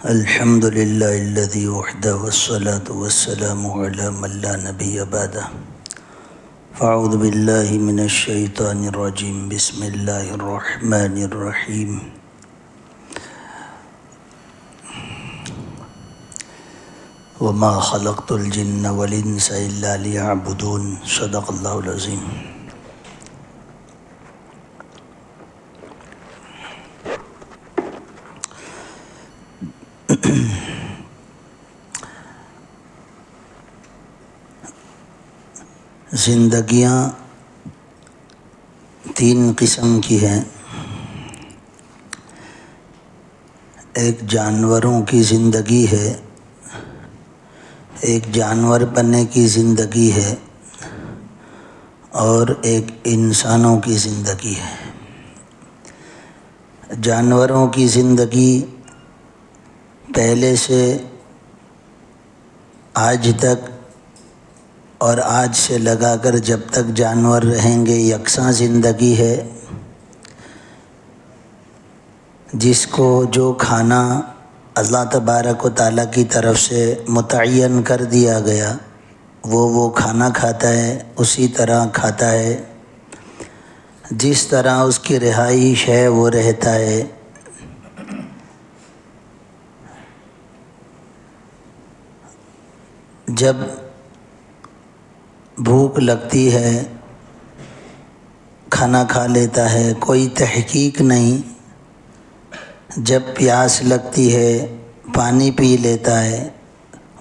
الحمد للہ الذی وحدہ والصلاة والسلام علی من لا نبی بعدہ فاعوذ باللہ من الشیطان الرجیم بسم اللہ الرحمن الرحیم وما خلقت الجن والانس الا لیعبدون صدق اللہ العظیم۔ زندگیاں تین قسم کی ہیں۔ ایک جانوروں کی زندگی ہے، ایک جانور بننے کی زندگی ہے، اور ایک انسانوں کی زندگی ہے۔ جانوروں کی زندگی پہلے سے آج تک اور آج سے لگا کر جب تک جانور رہیں گے یکساں زندگی ہے۔ جس کو جو کھانا اللہ تبارک و تعالیٰ کی طرف سے متعین کر دیا گیا وہ کھانا کھاتا ہے، اسی طرح کھاتا ہے، جس طرح اس کی رہائش ہے وہ رہتا ہے۔ جب بھوک لگتی ہے کھانا کھا لیتا ہے، کوئی تحقیق نہیں۔ جب پیاس لگتی ہے پانی پی لیتا ہے،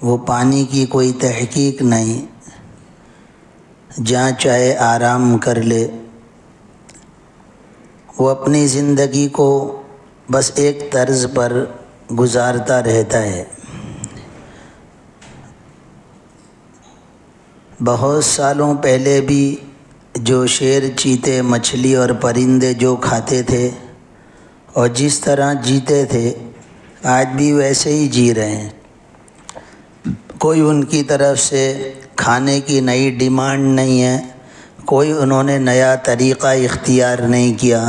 وہ پانی کی کوئی تحقیق نہیں، جہاں چاہے آرام کر لے۔ وہ اپنی زندگی کو بس ایک طرز پر گزارتا رہتا ہے۔ بہت سالوں پہلے بھی جو شیر، چیتے، مچھلی اور پرندے جو کھاتے تھے اور جس طرح جیتے تھے، آج بھی ویسے ہی جی رہے ہیں۔ کوئی ان کی طرف سے کھانے کی نئی ڈیمانڈ نہیں ہے، کوئی انہوں نے نیا طریقہ اختیار نہیں کیا۔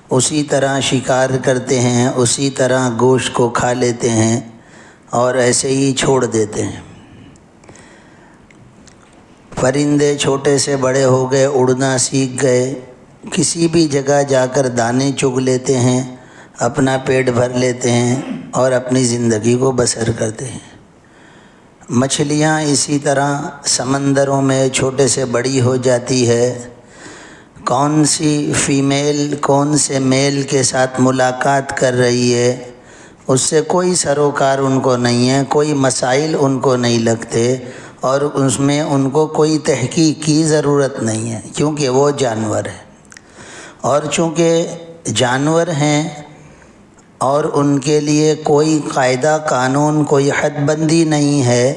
اسی طرح شکار کرتے ہیں، اسی طرح گوشت کو کھا لیتے ہیں اور ایسے ہی چھوڑ دیتے ہیں۔ پرندے چھوٹے سے بڑے ہو گئے، اڑنا سیکھ گئے، کسی بھی جگہ جا کر دانے چگ لیتے ہیں، اپنا پیٹ بھر لیتے ہیں اور اپنی زندگی کو بسر کرتے ہیں۔ مچھلیاں اسی طرح سمندروں میں چھوٹے سے بڑی ہو جاتی ہے۔ کون سی فیمیل کون سے میل کے ساتھ ملاقات کر رہی ہے، اس سے کوئی سروکار ان کو نہیں ہے، کوئی مسائل ان کو نہیں لگتے، اور اس میں ان کو کوئی تحقیق کی ضرورت نہیں ہے، کیونکہ وہ جانور ہیں۔ اور چونکہ جانور ہیں اور ان کے لیے کوئی قاعدہ قانون، کوئی حد بندی نہیں ہے،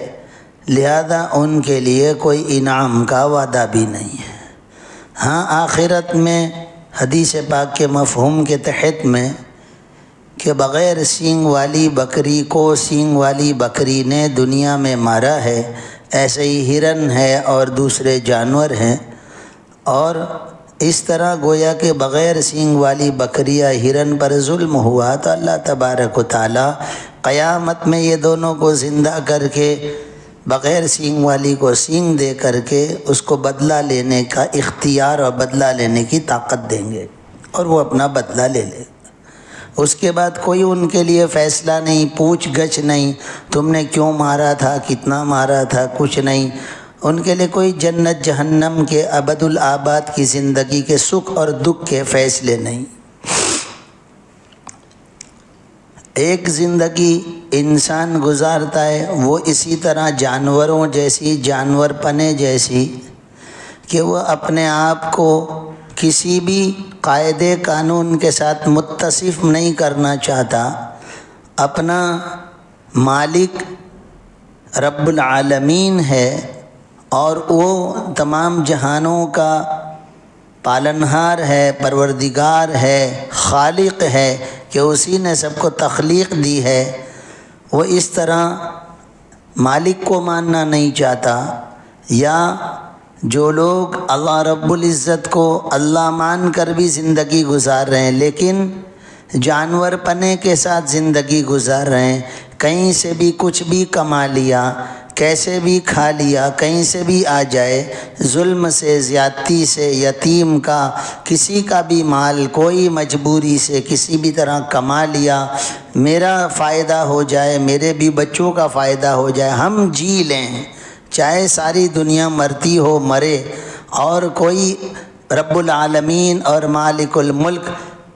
لہذا ان کے لیے کوئی انعام کا وعدہ بھی نہیں ہے۔ ہاں، آخرت میں حدیث پاک کے مفہوم کے تحت میں کہ بغیر سینگ والی بکری کو سینگ والی بکری نے دنیا میں مارا ہے، ایسے ہی ہرن ہے اور دوسرے جانور ہیں، اور اس طرح گویا کہ بغیر سینگ والی بکری یا ہرن پر ظلم ہوا تو اللہ تبارک و تعالیٰ قیامت میں یہ دونوں کو زندہ کر کے بغیر سینگ والی کو سینگ دے کر کے اس کو بدلہ لینے کا اختیار اور بدلہ لینے کی طاقت دیں گے، اور وہ اپنا بدلہ لے لے۔ اس کے بعد کوئی ان کے لیے فیصلہ نہیں، پوچھ گچھ نہیں، تم نے کیوں مارا تھا، کتنا مارا تھا، کچھ نہیں۔ ان کے لیے کوئی جنت جہنم کے ابد الآباد کی زندگی کے سکھ اور دکھ کے فیصلے نہیں۔ ایک زندگی انسان گزارتا ہے وہ اسی طرح جانوروں جیسی، جانور پنے جیسی، کہ وہ اپنے آپ کو کسی بھی قاعدے قانون کے ساتھ متصف نہیں کرنا چاہتا۔ اپنا مالک رب العالمین ہے اور وہ تمام جہانوں کا پالنہار ہے، پروردگار ہے، خالق ہے، کہ اسی نے سب کو تخلیق دی ہے۔ وہ اس طرح مالک کو ماننا نہیں چاہتا، یا جو لوگ اللہ رب العزت کو اللہ مان کر بھی زندگی گزار رہے ہیں لیکن جانور پنے کے ساتھ زندگی گزار رہے ہیں، کہیں سے بھی کچھ بھی کما لیا، کیسے بھی کھا لیا، کہیں سے بھی آ جائے، ظلم سے، زیادتی سے، یتیم کا، کسی کا بھی مال کوئی مجبوری سے کسی بھی طرح کما لیا، میرا فائدہ ہو جائے، میرے بھی بچوں کا فائدہ ہو جائے، ہم جی لیں، چاہے ساری دنیا مرتی ہو مرے، اور کوئی رب العالمین اور مالک الملک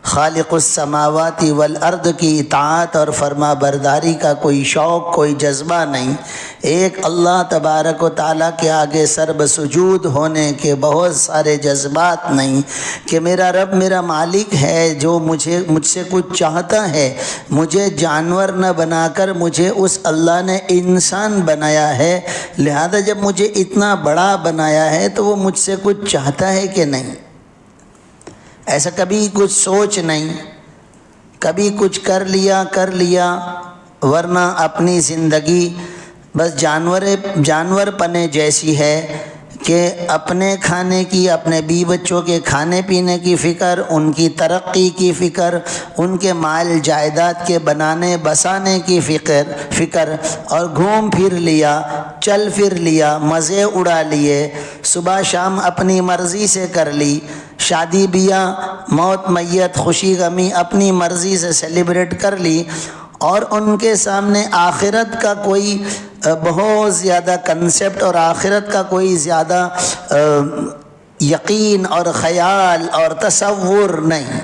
خالق السماوات والارض کی اطاعت اور فرما برداری کا کوئی شوق، کوئی جذبہ نہیں، ایک اللہ تبارک و تعالیٰ کے آگے سر بسجود ہونے کے بہت سارے جذبات نہیں کہ میرا رب میرا مالک ہے جو مجھ سے کچھ چاہتا ہے، مجھے جانور نہ بنا کر مجھے اس اللہ نے انسان بنایا ہے، لہذا جب مجھے اتنا بڑا بنایا ہے تو وہ مجھ سے کچھ چاہتا ہے کہ نہیں؟ ایسا کبھی کچھ سوچ نہیں، کبھی کچھ کر لیا، ورنہ اپنی زندگی بس جانور پنے جیسی ہے کہ اپنے کھانے کی، اپنے بیوی بچوں کے کھانے پینے کی فکر، ان کی ترقی کی فکر، ان کے مال جائیداد کے بنانے بسانے کی فکر، اور گھوم پھر لیا، چل پھر لیا، مزے اڑا لیے، صبح شام اپنی مرضی سے کر لی، شادی بیاہ، موت میت، خوشی غمی اپنی مرضی سے سیلیبریٹ کر لی، اور ان کے سامنے آخرت کا کوئی بہت زیادہ کنسیپٹ اور آخرت کا کوئی زیادہ یقین اور خیال اور تصور نہیں۔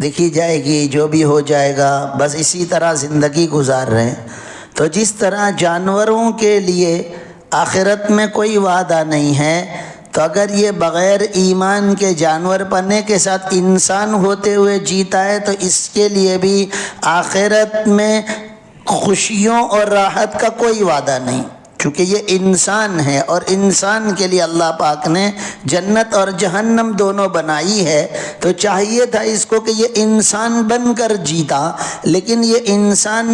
دیکھی جائے گی، جو بھی ہو جائے گا، بس اسی طرح زندگی گزار رہے ہیں۔ تو جس طرح جانوروں کے لیے آخرت میں کوئی وعدہ نہیں ہے، تو اگر یہ بغیر ایمان کے جانور پنے کے ساتھ انسان ہوتے ہوئے جیتا ہے تو اس کے لیے بھی آخرت میں خوشیوں اور راحت کا کوئی وعدہ نہیں، چونکہ یہ انسان ہے، اور انسان کے لیے اللہ پاک نے جنت اور جہنم دونوں بنائی ہے، تو چاہیے تھا اس کو کہ یہ انسان بن کر جیتا، لیکن یہ انسان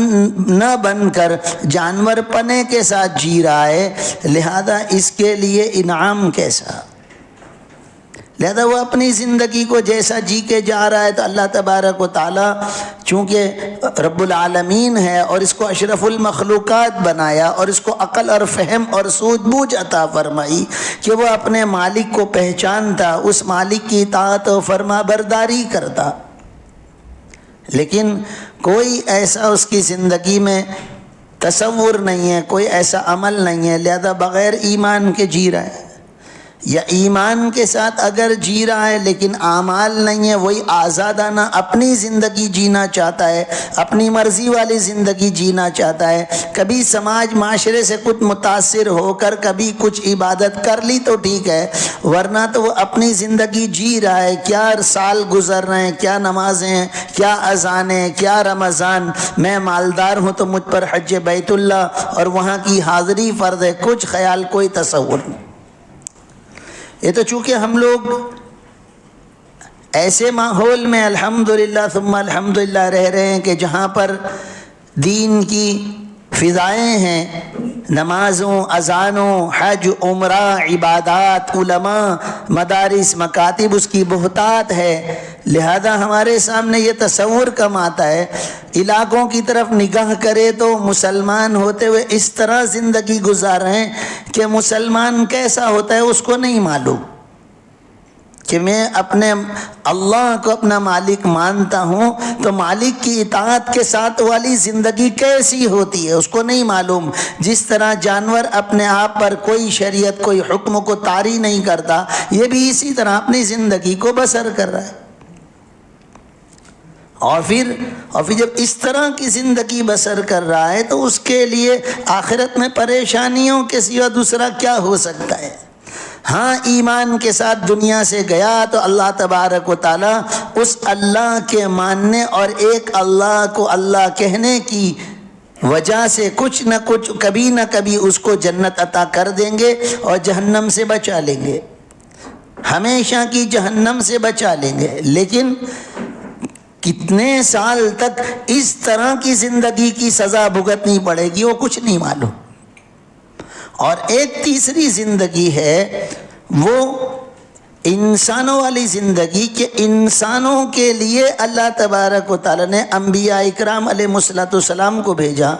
نہ بن کر جانور پنے کے ساتھ جی رہا ہے، لہذا اس کے لیے انعام کیسا؟ لہذا وہ اپنی زندگی کو جیسا جی کے جا رہا ہے، تو اللہ تبارک و تعالیٰ چونکہ رب العالمین ہے اور اس کو اشرف المخلوقات بنایا اور اس کو عقل اور فہم اور سوجھ بوجھ عطا فرمائی کہ وہ اپنے مالک کو پہچانتا، اس مالک کی اطاعت و فرما برداری کرتا، لیکن کوئی ایسا اس کی زندگی میں تصور نہیں ہے، کوئی ایسا عمل نہیں ہے، لہذا بغیر ایمان کے جی رہا ہے، یا ایمان کے ساتھ اگر جی رہا ہے لیکن اعمال نہیں ہے، وہی آزادانہ اپنی زندگی جینا چاہتا ہے، اپنی مرضی والی زندگی جینا چاہتا ہے، کبھی سماج معاشرے سے کچھ متاثر ہو کر کبھی کچھ عبادت کر لی تو ٹھیک ہے، ورنہ تو وہ اپنی زندگی جی رہا ہے، کیا سال گزر رہے ہیں، کیا نمازیں ہیں، کیا اذانیں، کیا رمضان، میں مالدار ہوں تو مجھ پر حج بیت اللہ اور وہاں کی حاضری فرض ہے، کچھ خیال کوئی تصور نہیں۔ یہ تو چونکہ ہم لوگ ایسے ماحول میں الحمدللہ ثم الحمدللہ رہ رہے ہیں کہ جہاں پر دین کی فضائیں ہیں، نمازوں، اذانوں، حج، عمرہ، عبادات، علماء، مدارس، مکاتب، اس کی بہتات ہے، لہذا ہمارے سامنے یہ تصور کم آتا ہے، علاقوں کی طرف نگاہ کرے تو مسلمان ہوتے ہوئے اس طرح زندگی گزار رہے ہیں کہ مسلمان کیسا ہوتا ہے اس کو نہیں معلوم، کہ میں اپنے اللہ کو اپنا مالک مانتا ہوں تو مالک کی اطاعت کے ساتھ والی زندگی کیسی ہوتی ہے اس کو نہیں معلوم۔ جس طرح جانور اپنے آپ پر کوئی شریعت کوئی حکم کو طاری نہیں کرتا، یہ بھی اسی طرح اپنی زندگی کو بسر کر رہا ہے، اور پھر جب اس طرح کی زندگی بسر کر رہا ہے تو اس کے لیے آخرت میں پریشانیوں کے سوا دوسرا کیا ہو سکتا ہے؟ ہاں ایمان کے ساتھ دنیا سے گیا تو اللہ تبارک و تعالیٰ اس اللہ کے ماننے اور ایک اللہ کو اللہ کہنے کی وجہ سے کچھ نہ کچھ کبھی نہ کبھی اس کو جنت عطا کر دیں گے اور جہنم سے بچا لیں گے، ہمیشہ کی جہنم سے بچا لیں گے، لیکن کتنے سال تک اس طرح کی زندگی کی سزا بھگتنی پڑے گی وہ کچھ نہیں معلوم۔ اور ایک تیسری زندگی ہے، وہ انسانوں والی زندگی کہ انسانوں کے لیے اللہ تبارک و تعالیٰ نے انبیاء اکرام علیہ الصلوۃ والسلام کو بھیجا۔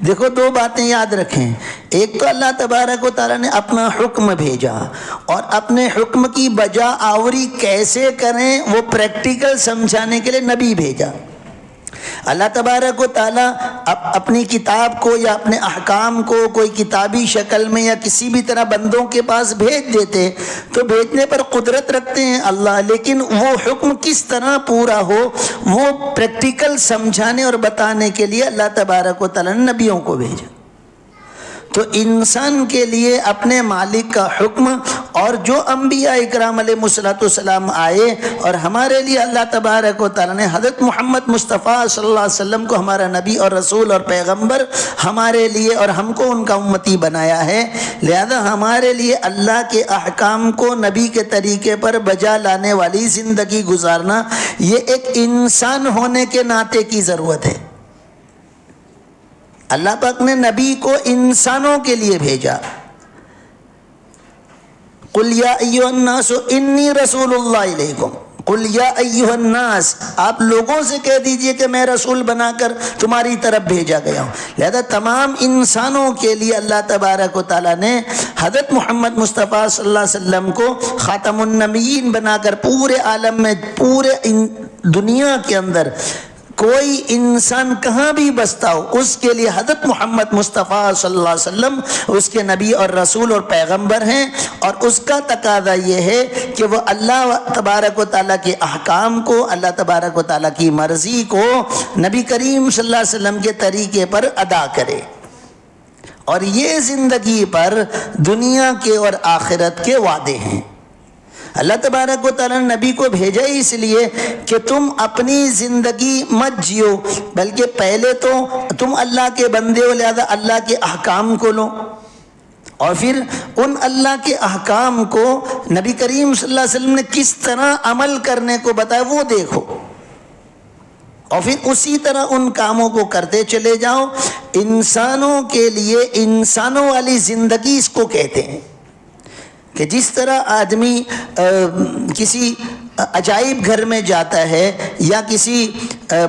دیکھو دو باتیں یاد رکھیں، ایک تو اللہ تبارک و تعالیٰ نے اپنا حکم بھیجا، اور اپنے حکم کی بجا آوری کیسے کریں وہ پریکٹیکل سمجھانے کے لیے نبی بھیجا۔ اللہ تبارک و تعالیٰ اپنی کتاب کو یا اپنے احکام کو کوئی کتابی شکل میں یا کسی بھی طرح بندوں کے پاس بھیج دیتے تو بھیجنے پر قدرت رکھتے ہیں اللہ، لیکن وہ حکم کس طرح پورا ہو وہ پریکٹیکل سمجھانے اور بتانے کے لیے اللہ تبارک و تعالیٰ نے نبیوں کو بھیجا۔ تو انسان کے لیے اپنے مالک کا حکم، اور جو انبیاء اکرام علیہ الصلوۃ والسلام آئے، اور ہمارے لیے اللہ تبارک و تعالیٰ نے حضرت محمد مصطفیٰ صلی اللہ علیہ وسلم کو ہمارا نبی اور رسول اور پیغمبر ہمارے لیے اور ہم کو ان کا امتی بنایا ہے، لہذا ہمارے لیے اللہ کے احکام کو نبی کے طریقے پر بجا لانے والی زندگی گزارنا یہ ایک انسان ہونے کے ناطے کی ضرورت ہے۔ اللہ پاک نے نبی کو انسانوں کے لیے بھیجا۔ قل یا ایھا الناس انی رسول اللہ الیکم، قل یا ایھا الناس، آپ لوگوں سے کہہ دیجئے کہ میں رسول بنا کر تمہاری طرف بھیجا گیا ہوں۔ لہذا تمام انسانوں کے لیے اللہ تبارک و تعالیٰ نے حضرت محمد مصطفیٰ صلی اللہ علیہ وسلم کو خاتم النبیین بنا کر پورے عالم میں، پورے دنیا کے اندر کوئی انسان کہاں بھی بستا ہو اس کے لیے حضرت محمد مصطفیٰ صلی اللہ علیہ وسلم اس کے نبی اور رسول اور پیغمبر ہیں، اور اس کا تقاضا یہ ہے کہ وہ اللہ تبارک و تعالیٰ کے احکام کو، اللہ تبارک و تعالیٰ کی مرضی کو نبی کریم صلی اللہ علیہ وسلم کے طریقے پر ادا کرے، اور یہ زندگی پر دنیا کے اور آخرت کے وعدے ہیں۔ اللہ تبارک و تعالیٰ نے نبی کو بھیجا ہی اس لیے کہ تم اپنی زندگی مت جیو، بلکہ پہلے تو تم اللہ کے بندے ہو، لہذا اللہ کے احکام کو لو، اور پھر ان اللہ کے احکام کو نبی کریم صلی اللہ علیہ وسلم نے کس طرح عمل کرنے کو بتایا وہ دیکھو، اور پھر اسی طرح ان کاموں کو کرتے چلے جاؤ۔ انسانوں کے لیے انسانوں والی زندگی اس کو کہتے ہیں کہ جس طرح آدمی کسی عجائب گھر میں جاتا ہے یا کسی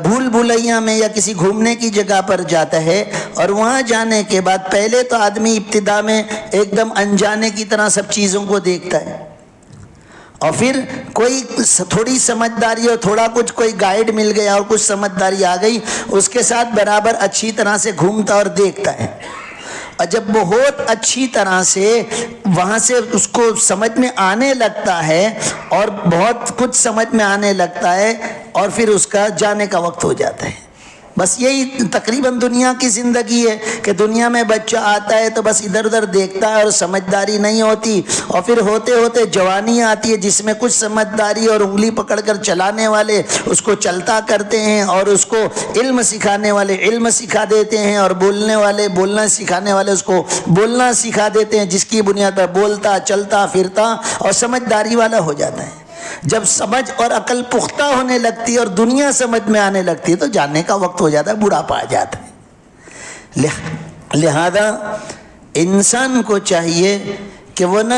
بھول بھلیا میں یا کسی گھومنے کی جگہ پر جاتا ہے، اور وہاں جانے کے بعد پہلے تو آدمی ابتدا میں ایک دم انجانے کی طرح سب چیزوں کو دیکھتا ہے، اور پھر کوئی تھوڑی سمجھداری اور تھوڑا کچھ کوئی گائیڈ مل گیا اور کچھ سمجھداری آ گئی، اس کے ساتھ برابر اچھی طرح سے گھومتا اور دیکھتا ہے، اور جب بہت اچھی طرح سے وہاں سے اس کو سمجھ میں آنے لگتا ہے اور بہت کچھ سمجھ میں آنے لگتا ہے، اور پھر اس کا جانے کا وقت ہو جاتا ہے۔ بس یہی تقریباً دنیا کی زندگی ہے کہ دنیا میں بچہ آتا ہے تو بس ادھر ادھر دیکھتا ہے اور سمجھداری نہیں ہوتی، اور پھر ہوتے ہوتے جوانی آتی ہے جس میں کچھ سمجھداری اور انگلی پکڑ کر چلانے والے اس کو چلتا کرتے ہیں، اور اس کو علم سکھانے والے علم سکھا دیتے ہیں، اور بولنے والے بولنا سکھانے والے اس کو بولنا سکھا دیتے ہیں، جس کی بنیاد پر بولتا چلتا پھرتا اور سمجھداری والا ہو جاتا ہے۔ جب سمجھ اور عقل پختہ ہونے لگتی ہے اور دنیا سمجھ میں آنے لگتی ہے تو جانے کا وقت ہو جاتا ہے، بڑھاپا آ جاتا ہے۔ لہذا انسان کو چاہیے کہ وہ نہ،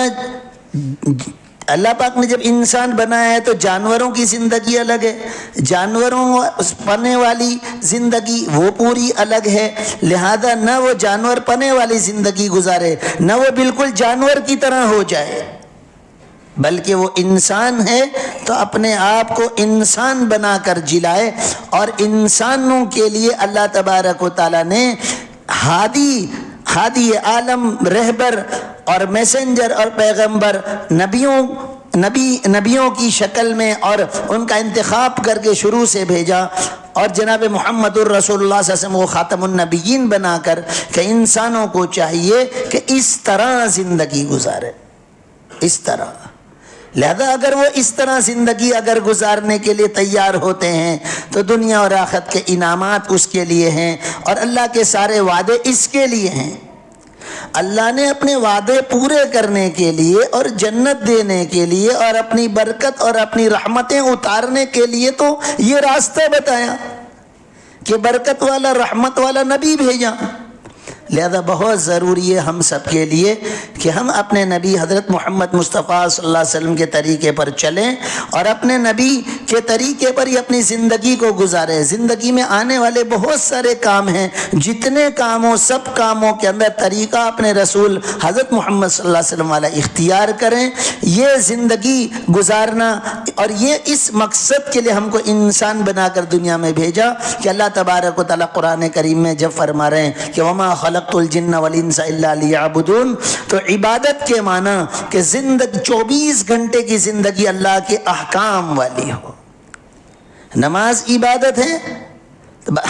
اللہ پاک نے جب انسان بنایا ہے تو جانوروں کی زندگی الگ ہے، جانوروں پنے والی زندگی وہ پوری الگ ہے، لہذا نہ وہ جانور پنے والی زندگی گزارے نہ وہ بالکل جانور کی طرح ہو جائے، بلکہ وہ انسان ہے تو اپنے آپ کو انسان بنا کر جلائے، اور انسانوں کے لیے اللہ تبارک و تعالیٰ نے ہادی عالم، رہبر اور میسنجر اور پیغمبر نبیوں کی شکل میں اور ان کا انتخاب کر کے شروع سے بھیجا، اور جناب محمد الرسول اللہ صلی اللہ علیہ وسلم کو خاتم النبیین بنا کر کہ انسانوں کو چاہیے کہ اس طرح زندگی گزارے، اس طرح۔ لہذا اگر وہ اس طرح زندگی اگر گزارنے کے لیے تیار ہوتے ہیں تو دنیا اور آخرت کے انعامات اس کے لیے ہیں، اور اللہ کے سارے وعدے اس کے لیے ہیں۔ اللہ نے اپنے وعدے پورے کرنے کے لیے اور جنت دینے کے لیے اور اپنی برکت اور اپنی رحمتیں اتارنے کے لیے تو یہ راستہ بتایا کہ برکت والا رحمت والا نبی بھیجا۔ لہذا بہت ضروری ہے ہم سب کے لیے کہ ہم اپنے نبی حضرت محمد مصطفیٰ صلی اللہ علیہ وسلم کے طریقے پر چلیں اور اپنے نبی کے طریقے پر ہی اپنی زندگی کو گزاریں۔ زندگی میں آنے والے بہت سارے کام ہیں، جتنے کاموں سب کاموں کے اندر طریقہ اپنے رسول حضرت محمد صلی اللہ علیہ وسلم والا اختیار کریں۔ یہ زندگی گزارنا، اور یہ اس مقصد کے لیے ہم کو انسان بنا کر دنیا میں بھیجا کہ اللہ تبارک و تعالیٰ قرآن کریم میں جب فرما رہے ہیں کہ وما خلقت الجن والانس الا لیعبدون، تو عبادت کے معنی کہ زندگی 24 گھنٹے کی زندگی اللہ کے احکام والی ہو۔ نماز عبادت ہے،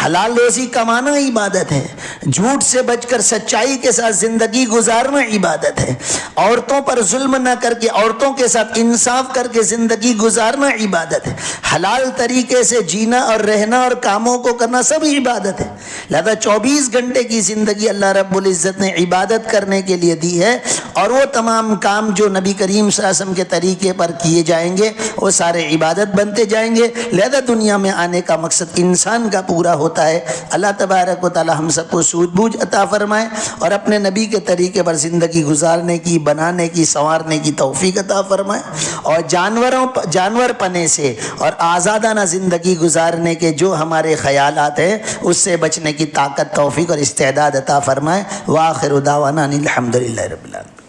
حلال روزی کمانا عبادت ہے، جھوٹ سے بچ کر سچائی کے ساتھ زندگی گزارنا عبادت ہے، عورتوں پر ظلم نہ کر کے عورتوں کے ساتھ انصاف کر کے زندگی گزارنا عبادت ہے، حلال طریقے سے جینا اور رہنا اور کاموں کو کرنا سب عبادت ہے۔ لہذا 24 گھنٹے کی زندگی اللہ رب العزت نے عبادت کرنے کے لیے دی ہے، اور وہ تمام کام جو نبی کریم صلی اللہ علیہ وسلم کے طریقے پر کیے جائیں گے وہ سارے عبادت بنتے جائیں گے۔ لہذا دنیا میں آنے کا مقصد انسان کا پورا ہوتا ہے۔ اللہ تبارک و تعالی ہم سب کو سوجھ بوجھ عطا فرمائے اور اپنے نبی کے طریقے پر زندگی گزارنے کی، بنانے کی، سنوارنے کی توفیق عطا فرمائے، اور جانور پنے سے اور آزادانہ زندگی گزارنے کے جو ہمارے خیالات ہیں اس سے بچنے کی طاقت، توفیق اور استعداد عطا فرمائے۔ وآخر دعوانا ان الحمد للہ رب العالمین۔